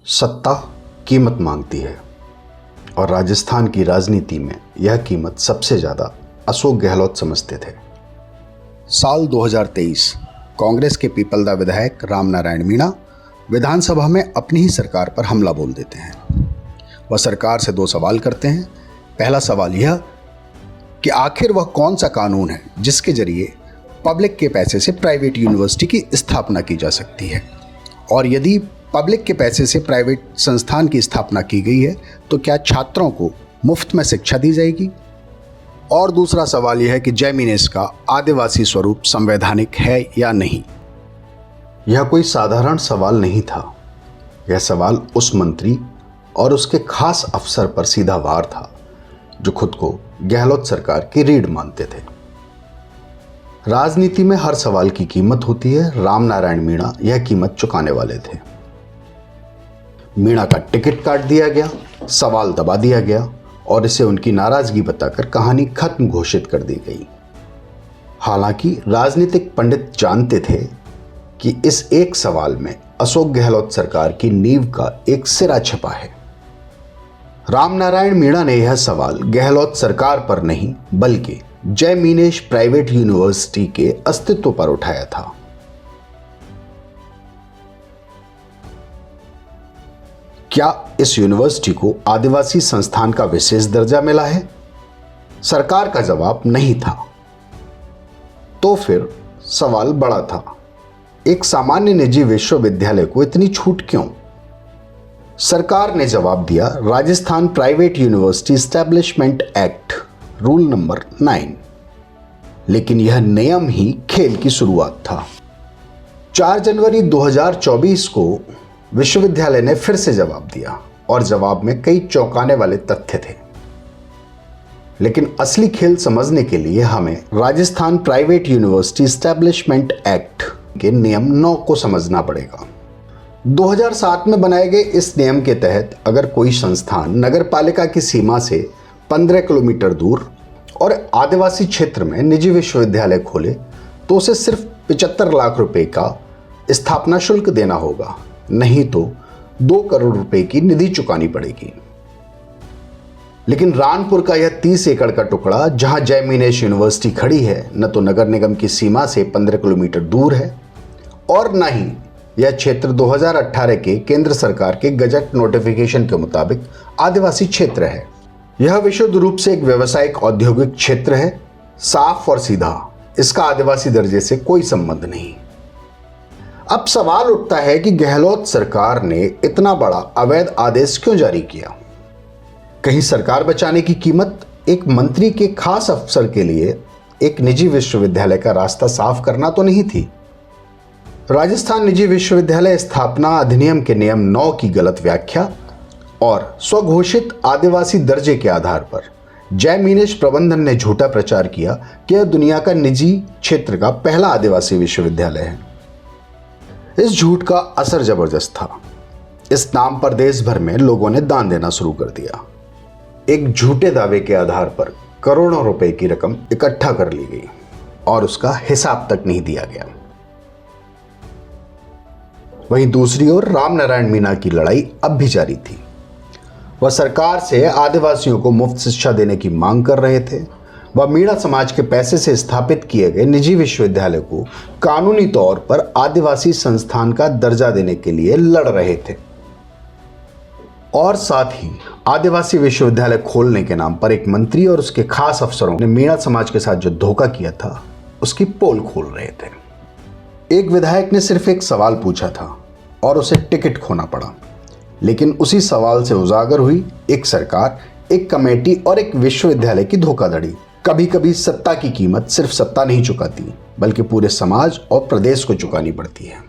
सत्ता कीमत मांगती है और राजस्थान की राजनीति में यह कीमत सबसे ज़्यादा अशोक गहलोत समझते थे। साल 2023 कांग्रेस के पीपलदा विधायक रामनारायण मीणा विधानसभा में अपनी ही सरकार पर हमला बोल देते हैं। वह सरकार से दो सवाल करते हैं। पहला सवाल यह कि आखिर वह कौन सा कानून है जिसके जरिए पब्लिक के पैसे से प्राइवेट यूनिवर्सिटी की स्थापना की जा सकती है, और यदि पब्लिक के पैसे से प्राइवेट संस्थान की स्थापना की गई है तो क्या छात्रों को मुफ्त में शिक्षा दी जाएगी। और दूसरा सवाल यह है कि जैमिनेस का आदिवासी स्वरूप संवैधानिक है या नहीं। यह कोई साधारण सवाल नहीं था। यह सवाल उस मंत्री और उसके खास अफसर पर सीधा वार था जो खुद को गहलोत सरकार की रीढ़ मानते थे। राजनीति में हर सवाल की कीमत होती है। रामनारायण मीणा यह कीमत चुकाने वाले थे। मीणा का टिकट काट दिया गया, सवाल दबा दिया गया और इसे उनकी नाराजगी बताकर कहानी खत्म घोषित कर दी गई। हालांकि राजनीतिक पंडित जानते थे कि इस एक सवाल में अशोक गहलोत सरकार की नींव का एक सिरा छिपा है। रामनारायण मीणा ने यह सवाल गहलोत सरकार पर नहीं बल्कि जैमिनेस प्राइवेट यूनिवर्सिटी के अस्तित्व पर उठाया था। क्या इस यूनिवर्सिटी को आदिवासी संस्थान का विशेष दर्जा मिला है? सरकार का जवाब नहीं था। तो फिर सवाल बड़ा था, एक सामान्य निजी विश्वविद्यालय को इतनी छूट क्यों? सरकार ने जवाब दिया, Rajasthan private university establishment act rule number 9। लेकिन यह नियम ही खेल की शुरुआत था। 4 जनवरी 2024 को विश्वविद्यालय ने फिर से जवाब दिया और जवाब में कई चौंकाने वाले तथ्य थे। लेकिन असली खेल समझने के लिए हमें Rajasthan private university establishment act के नियम 9 को समझना पड़ेगा। 2007 में बनाए गए इस नियम के तहत अगर कोई संस्थान नगरपालिका की सीमा से 15 किलोमीटर दूर और आदिवासी क्षेत्र में निजी विश्वविद्यालय खोले तो उसे सिर्फ 75 लाख रुपए का स्थापना शुल्क देना होगा, नहीं तो 2 करोड़ रुपए की निधि चुकानी पड़ेगी। लेकिन रानपुर का यह 30 एकड़ का टुकड़ा जहां जैमिनेस यूनिवर्सिटी खड़ी है, न तो नगर निगम की सीमा से 15 किलोमीटर दूर है और न ही यह क्षेत्र 2018 के केंद्र सरकार के गजट नोटिफिकेशन के मुताबिक आदिवासी क्षेत्र है। यह विशुद्ध रूप से एक व्यावसायिक औद्योगिक क्षेत्र है, साफ और सीधा। इसका आदिवासी दर्जे से कोई संबंध नहीं। अब सवाल उठता है कि गहलोत सरकार ने इतना बड़ा अवैध आदेश क्यों जारी किया? कहीं सरकार बचाने की कीमत एक मंत्री के खास अफसर के लिए एक निजी विश्वविद्यालय का रास्ता साफ करना तो नहीं थी? राजस्थान निजी विश्वविद्यालय स्थापना अधिनियम के नियम 9 की गलत व्याख्या और स्वघोषित आदिवासी दर्जे के आधार पर जैमिनेस प्रबंधन ने झूठा प्रचार किया कि यह दुनिया का निजी क्षेत्र का पहला आदिवासी विश्वविद्यालय है। इस झूठ का असर जबरदस्त था। इस नाम पर देश भर में लोगों ने दान देना शुरू कर दिया। एक झूठे दावे के आधार पर करोड़ों रुपए की रकम इकट्ठा कर ली गई और उसका हिसाब तक नहीं दिया गया। वहीं दूसरी ओर रामनारायण मीणा की लड़ाई अब भी जारी थी। वह सरकार से आदिवासियों को मुफ्त शिक्षा देने की मांग कर रहे थे। वह मीणा समाज के पैसे से स्थापित किए गए निजी विश्वविद्यालय को कानूनी तौर पर आदिवासी संस्थान का दर्जा देने के लिए लड़ रहे थे और साथ ही आदिवासी विश्वविद्यालय खोलने के नाम पर एक मंत्री और उसके खास अफसरों ने मीणा समाज के साथ जो धोखा किया था उसकी पोल खोल रहे थे। एक विधायक ने सिर्फ एक सवाल पूछा था और उसे टिकट खोना पड़ा, लेकिन उसी सवाल से उजागर हुई एक सरकार, एक कमेटी और एक विश्वविद्यालय की धोखाधड़ी। कभी कभी सत्ता की कीमत सिर्फ सत्ता नहीं चुकाती बल्कि पूरे समाज और प्रदेश को चुकानी पड़ती है।